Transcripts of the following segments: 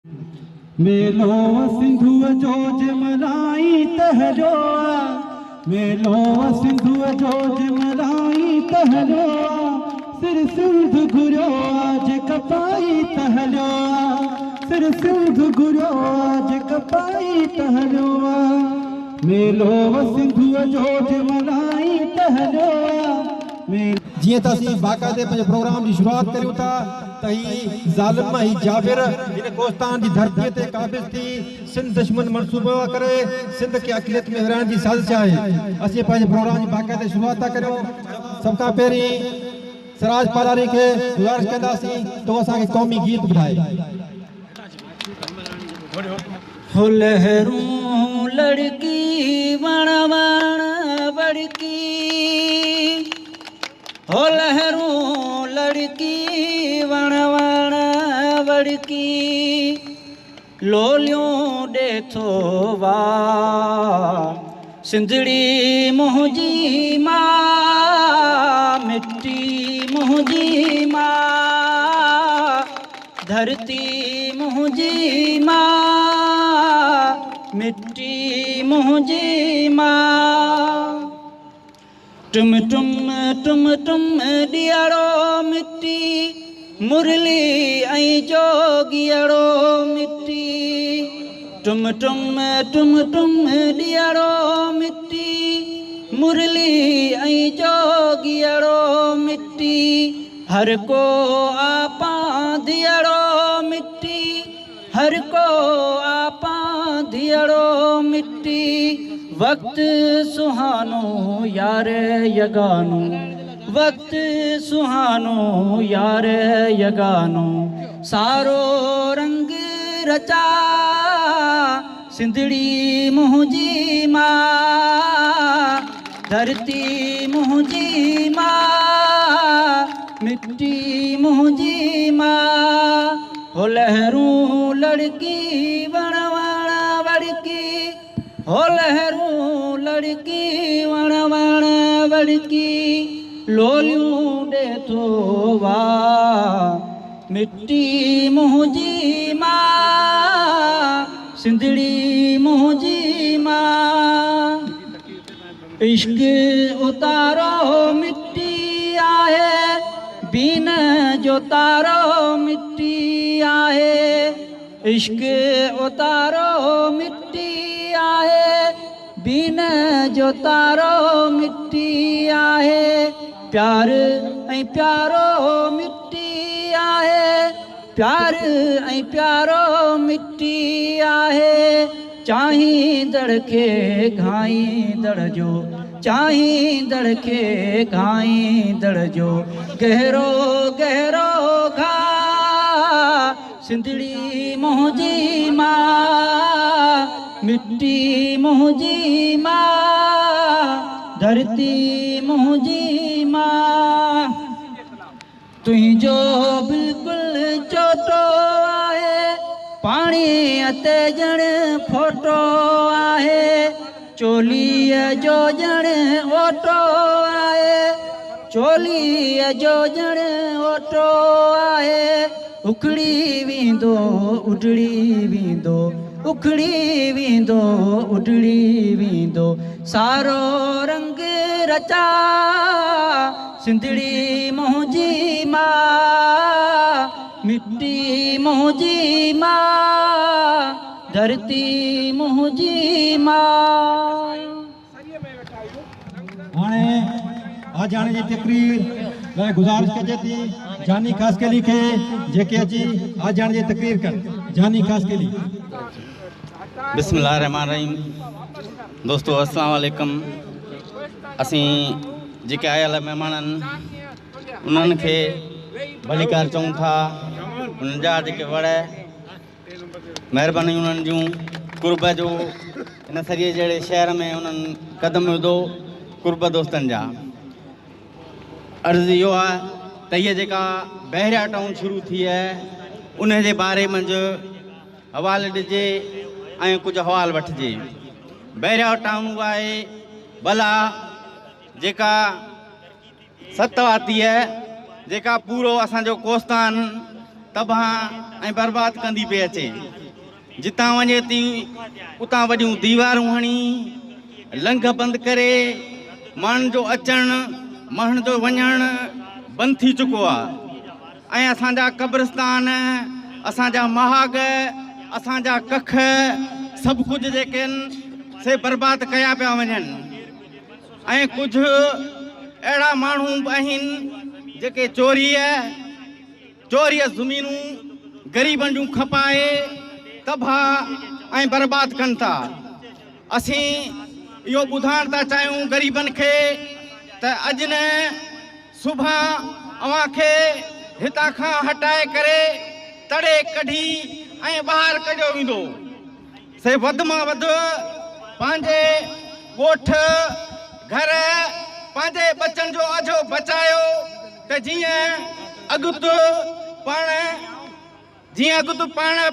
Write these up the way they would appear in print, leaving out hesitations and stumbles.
मेलो सिंधुअ जो जमलाई तहलो मेलो सिंधुअ जो जमलाई तहलो सिर सिंध घुरियो आज कपाई तहलो सिर सिंध घुरियो आज कपाई तहलो मेलो सिंधुअ जो जमलाई तहलो जीअं त असीं बाक़ाइदे पंहिंजे प्रोग्राम जी शुरूआति करियूं था त ही ज़ालिम ही जाबिर हिन कोस्तान जी धरतीअ ते क़ाबिज़ थी सिंध दुश्मन मंसूबो करे सिंध खे अक़लियत में विरहाइण जी साज़िश आहे। असीं पंहिंजे प्रोग्राम जी बाक़ाइदे शुरूआति था करियूं। सभ खां पहिरीं सिराज पालारी खे गुज़ारिश कंदासीं त उहो असांखे क़ौमी गीत ॿुधाए। हो लहरूं लड़की वण वण बड़की हो लहरूं लड़की वण वण बड़की लोलियों ॾेथो वा सिंधड़ी मुंहिंजी मां मिट्टी मुंहिंजी मां धरती मुंहिंजी मां मिट्टी मुंहिंजी मां टुम टुम टुम टुम ॾियड़ो मिट्टी मुरली ऐं जोगियड़ो मिट्टी टुम टुम टुम टुम ॾियड़ो मिट्टी मुरली ऐं जोगियड़ो मिट्टी हर को आपा दियड़ो मिट्टी हर को आपा दियड़ो मिट्टी वक्त सुहानो यार यगानो वक्त सुहानो यार यगानो सारो रंग रचा सिंधड़ी मुंहिंजी मां धरती मुंहिंजी मां मिट्टी मुंहिंजी मां हो लहरूं लड़की वण वण वड़की हो लहरूं लड़की वण वण वड़की लोलियूं ॾेथो वा मिट्टी मुंहिंजी मां सिंधड़ी मुंहिंजी मां इश्क उतारो मिट्टी आहे बीन जो तारो मिट्टी आहे इश्क उतारो मिट्टी आहे बीन जो तारो मिट्टी आहे प्यार ऐं प्यारो मिट्टी आहे प्यार ऐं प्यारो मिट्टी आहे चाहींदड़ खे घाईंदड़ जो चाहींदड़ खे घाईंदड़ जो गहरो गहरो घा सिंधड़ी मुंहिंजी मां मिट्टी मुंहिंजी मां धरती मुंहिंजी मां तुंहिंजो बिल्कुलु चोटो आहे पाणीअ ते ॼण फोटो आहे चोलीअ जो ॼण ओटो आहे चोलीअ जो ॼण ओटो आहे उखड़ी वेंदो उडड़ी वेंदो उखड़ी वेंदो उडड़ी वेंदो सारो रंग रचा सिंधड़ी मुंहिंजी मां मिट्टी मुंहिंजी मां धरती मुंहिंजी मां हाणे आज हाणे जी तकरीर लाइ गुज़ारिश कजे थी जानी ख़ासकेली खे जेके अची आज हाणे जी तकरीर कर जानी ख़ासकेली। बिस्मिल्लाहिर्रहमानिर्रहीम। दोस्तों अस्सलाम वालेकुम। असीं जेके आयल महिमाननि उन्हनि खे भलीकार चऊं था उन्हनि जा जेके वड़ महिरबानी उन्हनि जूं कुर्ब जो इन सॼे जहिड़े शहर में उन्हनि क़दम विधो कुर्ब दोस्तनि जा। अर्ज़ु इहो आहे त हीअ जेका बहिरिया टाउन शुरू थी आहे उन जे बारे मंझि हवालु ॾिजे ऐं कुझु हवालु वठिजे। बहिरिया टाउन उहा आहे भला जेका सतवाती आहे जेका पूरो असांजो कोस्तान तबाह ऐं बर्बाद कंदी पई अचे। जितां वञे थी उतां वॾियूं दीवारूं हणी, लंघ बंदि करे माण्हुनि जो अचणु माण्हुनि जो वञणु बंदि थी चुको आहे। ऐं असांजा क़ब्रिस्तान, असांजा महाग, असांजा कख सभु कुझु जेके आहिनि से बर्बाद कया पिया वञनि। ऐं कुझु अहिड़ा माण्हू आहिनि जेके चोरीअ ज़मीनूं ग़रीबनि जूं खपाए तबाह ऐं बर्बाद कनि था। असीं इहो ॿुधाइण था चाहियूं ग़रीबनि खे त अॼु न सुभां अव्हांखे हितां खां हटाए करे तड़े कढी ऐं ॿाहिरि कढियो वेंदो। से वधि मां वधि पंहिंजे ॻोठ घर पंहिंजे बचनि जो अझो बचायो त जीअं अॻिते पाण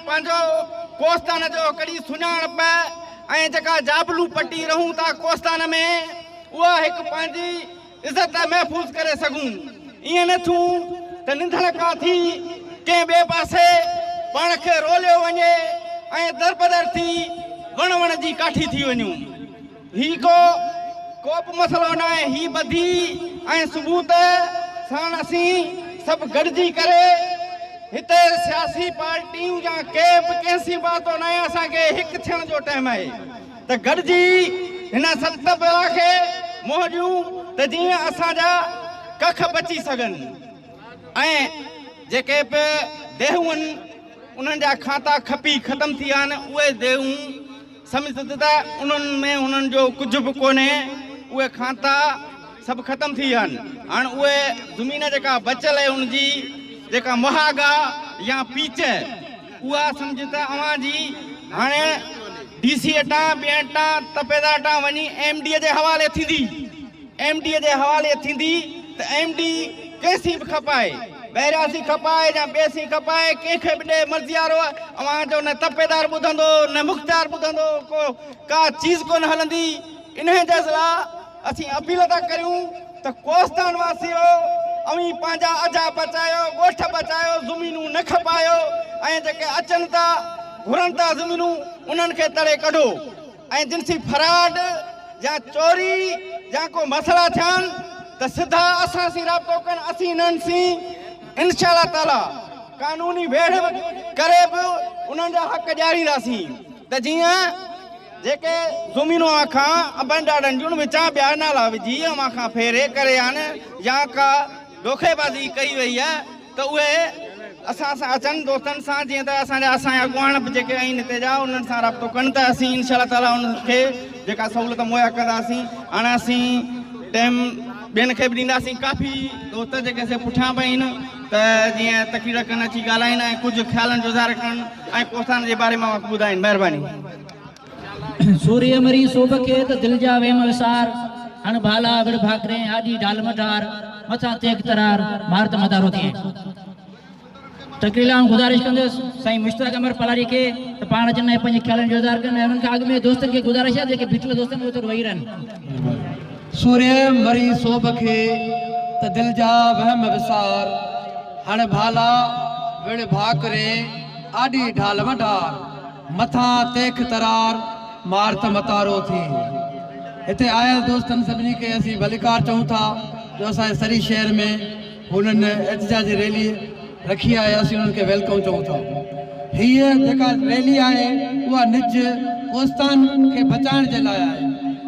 पंहिंजो कोस्तान जो कॾहिं सुञाणप ऐं जेका जाबलू पटी रहूं था कोस्तान में उहा हिकु पंहिंजी इज़त महफ़ूज़ करे सघूं। ईअं न थियूं त निंधण खां थी कंहिं ॿिए पासे पाण खे रोलियो वञे ऐं दरबदर थी वण जी काठी थी वञूं। ही को बि मसइलो न आहे। ही ॿधी ऐं सबूत सां असीं सभु गॾिजी करे हिते सियासी पार्टियूं या कंहिं सी बात न आहे। असांखे हिकु थियण जो टाइम आहे त गॾिजी हिन सत खे मोहजियूं त जीअं असांजा कख बची सघनि। ऐं जेके बि देहूं आहिनि उन्हनि जा खाता खपी ख़तमु थी विया आहिनि। उहे देहूं सम्झ त उन्हनि में उन्हनि जो कुझु बि कोन्हे। उहे खाता सभु ख़तमु थी विया आहिनि। हाणे उहे ज़मीन जेका बचियल आहे उनजी जेका मुहाग आहे या पीच उहा सम्झ त अव्हांजी हाणे DC अटां ॿिए अटां तपेदार अटां वञी MD जे हवाले थींदी। MD जे हवाले थींदी त MD कंहिंसी बि खपाए, ॿाहिरियां खपाए या ॿिए सी खपाए, कंहिंखे बि ॾे मर्ज़ी वारो अव्हांजो न तपेदार ॿुधंदो न मुख़्तियार ॿुधंदो, का चीज़ कोन हलंदी। इन जे लाइ असीं अपील था करियूं त कोस्तान वासियो अवी पंहिंजा अजा बचायो, ॻोठ बचायो, ज़मीनूं न खपायो ऐं जेके अचनि था घुरनि था ज़मीनूं उन्हनि खे तड़े कढो। ऐं जिनसी फराड या चोरी या को मसइला थियनि त सिधा असां सी राब्तो कनि। असीं इन्हनि सी इंशाअल्लाह ताला कानूनी वेढ़ करे बि उन्हनि जा हक़ ॾियारींदासीं त जीअं जेके ज़मीनूं खां अबनि ॾाॾनि जूं विचां ॿिया नाला विझी अवां खां फेरे करे आहिनि या का धोखेबाज़ी कई वई आहे त उहे असां सां अचनि दोस्तनि सां। जीअं त असांजा अॻुवान बि जेके आहिनि हिते जा उन्हनि सां राब्तो कनि त असीं इंशाअल्लाह ताला उनखे जेका सहूलियत मुहैया कंदासीं। हाणे असीं टाइम ॿियनि खे बि ॾींदासीं। काफ़ी दोस्त जेके से पुठियां पई आहिनि त जीअं तकरीर कनि अची ॻाल्हाइनि ऐं कुझु ख़्यालनि जो इज़हार कनि ऐं कोस्तान जे बारे में ॿुधाइनि। महिरबानी। सूर्य मरी सोभ के त दिल जा वेम विसार हण भाला विड़ भाकरे आदि ढाल मठार मथा तेग तरार भारत मदारो थिए। तकरीला गुजारिश कंदुसि साईं मुश्ताक अमर पलारी के त पाण जन पंहिंजे ख़्यालनि जो इज़हार कनि ऐं उन्हनि खां अॻु में दोस्तनि खे गुज़ारिश आहे जेके बिठल दोस्तनि में उते वेही रहनि। सूर्य मरी सोभ खे त दिल जा वहम विसार हण भाला विड़ भाकरे आदि ढाल मठार मथा तेख तरार मारत मतारो थी। हिते आयल दोस्तनि सभिनी खे असीं भलीकार चऊं था जो असांजे सरी शहर में हुननि एहतजाजी रैली रखी आहे। असीं उन्हनि खे वेलकम चऊं था। हीअ जेका रैली आहे उहा निज कोस्तान खे बचाइण जे लाइ आहे।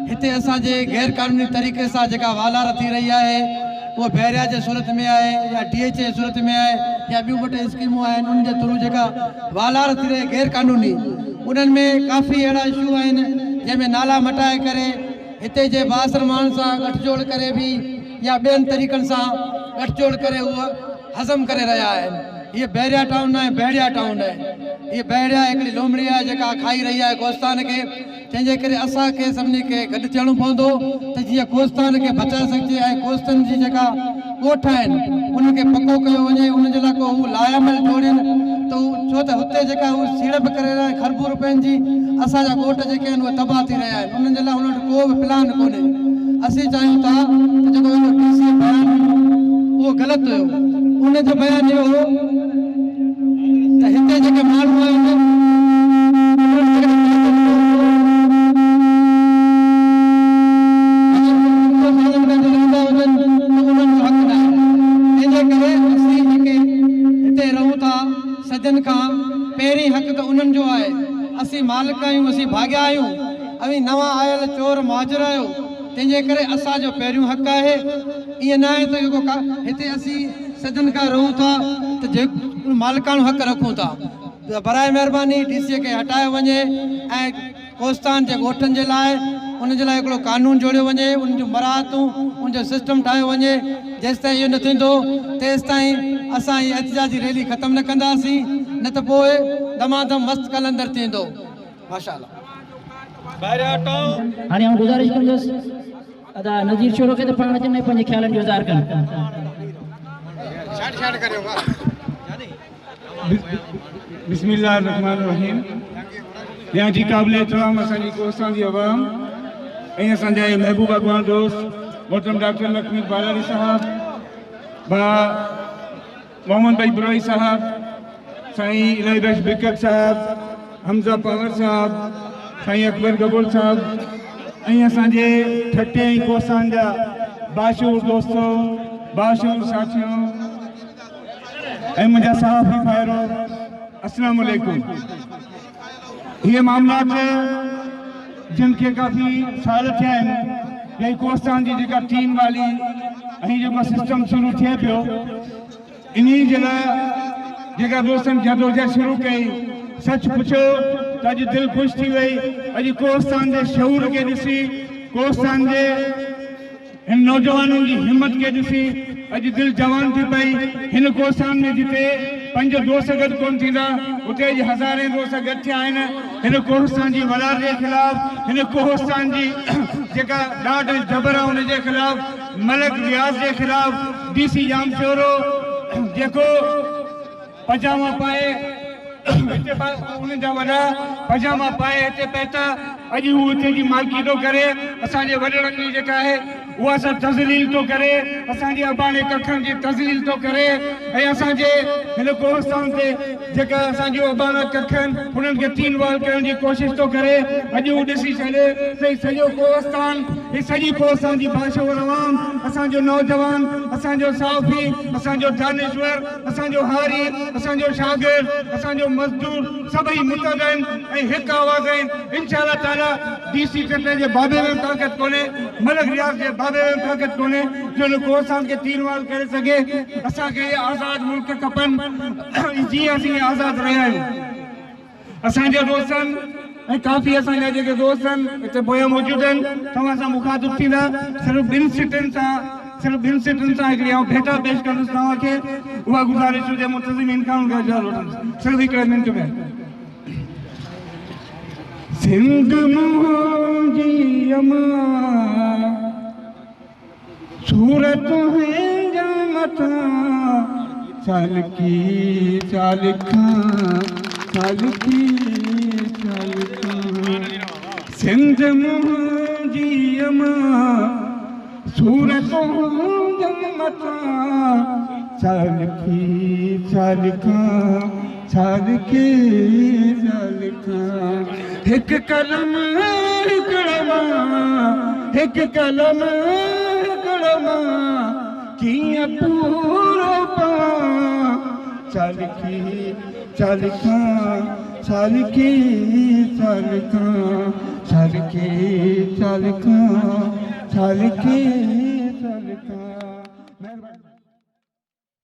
हिते असांजे गैर कानूनी तरीक़े सां जेका वालार थी रही आहे उहा बहरिया जे सूरत में आहे या DH जे सूरत में आहे या ॿियूं ॿ टे स्कीमूं आहिनि उन जे थ्रू जेका वालार थी रहे गैर कानूनी उन्हनि में काफ़ी अहिड़ा इशू आहिनि जंहिंमें नाला मटाए करे हिते जे बासर माण्हुनि सां गठजोड़ करे बि या ॿियनि तरीक़नि सां गठजोड़ करे उहा हज़म करे रहिया आहिनि। ये बहरिया टाउन है, बहरिया टाउन है। ये बहरिया हिकिड़ी लोमड़ी आहे जेका खाई रही आहे कोस्तान खे। तंहिंजे करे असांखे सभिनी खे गॾु थियणो पवंदो त जीअं कोस्तान खे बचाए सघिजे ऐं कोस्तनि जी जेका ॻोठ आहिनि उनखे पको कयो वञे। उन जे लाइ को हू लायामल जोड़नि त छो त हुते जेका हू सीड़प करे रहिया आहिनि ख़रबू रुपयनि जी असांजा ॻोठ जेके आहिनि उहे तबाह थी रहिया आहिनि। उन्हनि जे लाइ उन्हनि को बि प्लान कोन्हे। असीं चाहियूं था त जेको DC बयानु उहो ग़लति हुयो। उन जो बयानु इहो हो त हिते जेके माण्हू आहिनि सजन खां पहिरीं हक़ त उन्हनि जो आहे। असीं मालिक आहियूं, असीं भाॻिया आहियूं, अवी नवां आयल चोर मुहाजिर आहियो, तंहिंजे करे असांजो पहिरियों हक़ आहे। ईअं न आहे त जेको हिते असीं सजन खां रहूं था त जे मालिकाणो हक़ रखूं था। बराए महिरबानी डीसीअ खे हटायो वञे ऐं कोस्तान जे ॻोठनि जे लाइ उनजे लाइ हिकिड़ो कानून जोड़ियो वञे, उन जूं मराहतूं उनजो सिस्टम ठाहियो वञे। जेसि ताईं इहो न थींदो तेसि ताईं असां हीअ एहतिजाजी रैली ख़तमु न कंदासीं, न त पोइ दमादम मस्त कलंदर थींदो। माशाअल्लाह। हाणे आउं गुज़ारिश कंदुसि अदा नज़ीर शोरो खे त पाण अचनि ऐं पंहिंजे ख़्यालनि जो इज़हार कनि। बिस्मिल्लाहिर्रहमानिर्रहीम। यहाँ जी काबिल एहतराम असांजी कोस्तान जी अवाम ऐं असांजा महबूब अॻवान दोस्त मोहतरम डॉक्टर लखमी बालानी साहब, बा मोहम्मद भाई बुराई साहब, साईं इलाही बख्श बिकट साहब, हमजा पवर साहब, साईं अकबर गबोल साहब ऐं असांजे ठटे ऐं कोस्तान जा बाशूर दोस्तों, बाशूर साथियों ऐं मुंहिंजा साहबी भाइरो, अस्सलाम वालेकुम। ये मामलात जिनके काफ़ी साल थिया आहिनि, यही कोस्तान जी जेका टीम वाली ऐं जेको सिस्टम शुरू थिए पियो, इन्ही जे लाइ जेका दोस्तनि जदोजहद शुरू कई, सच पुछो त अॼु दिलि ख़ुशि थी वई। अॼु कोस्तान जे शऊर खे ॾिसी, कोस्तान जे हिन नौजवाननि जी हिम्मत खे ॾिसी अॼु दिलि जवान थी पई। हिन कोस्तान में जिते 5 दोस्त गॾु कोन थींदा, उते अॼु हज़ारे दोस्त गॾु थिया आहिनि हिन कोस्तान जी वलार जे ख़िलाफ़, हिन कोस्तान जी जेका ॾाढ ऐं जबर आहे उनजे ख़िलाफ़, मलिक रियाज़ जे ख़िलाफ़, डीसी जाम शोरो जेको पजामा पाए हिते उनजा वॾा पजामा पाए हिते पहुता, अॼु हू हिते जी मालिकी थो करे, असांजे वॾड़नि जी जेका आहे उहा सभु तज़लील थो करे, असांजे अबाणे कखनि जी तज़लील थो करे ऐं असांजे हिन कोस्तान ते जेका असांजो अबाणा कखनि उन्हनि खे तीन वाल करण जी कोशिशि थो करे। अॼु हू ॾिसी छॾे त सॼो कोस्तान, ही सॼी कोस्तान जी बाशूर अवाम, असांजो नौजवान, असांजो साफ़ी, असांजो दानिश्वर, असांजो हारी, असांजो शागिर्द, असांजो मज़दूर सभई मुतहद आहिनि ऐं हिकु आवाज़ आहिनि। इंशाअल्लाह ताला डीसी कटे जे बाबे में ताक़त कोन्हे, मलिक रियाज़ जे बाबे में ताक़त कोन्हे जो हिन कोस्तान खे तीरवाल करे सघे। असांखे आज़ाद मुल्क खपनि जीअं असीं आज़ाद रहिया आहियूं। असांजे दोस्तनि ऐं काफ़ी असांजा जेके दोस्त आहिनि हिते पोयां मौजूदु आहिनि, तव्हां सां मुखातिब थींदा। सिर्फ़ु ॿिनि सीटुनि सां हिकिड़ी आउं भेटा पेश कंदुसि तव्हांखे, उहा गुज़ारिश हुजे मुंतज़िमीन खां उनखां इजाज़त वठंदुसि सिर्फ़ु हिकिड़े मिंट में। सिंध मुंहिंजी अमा सूरत है मथां साल की साल की सिंध मुंहिंजी अमा सूरत मथां साल की हिकु कलम कीअं पूरो पां साल की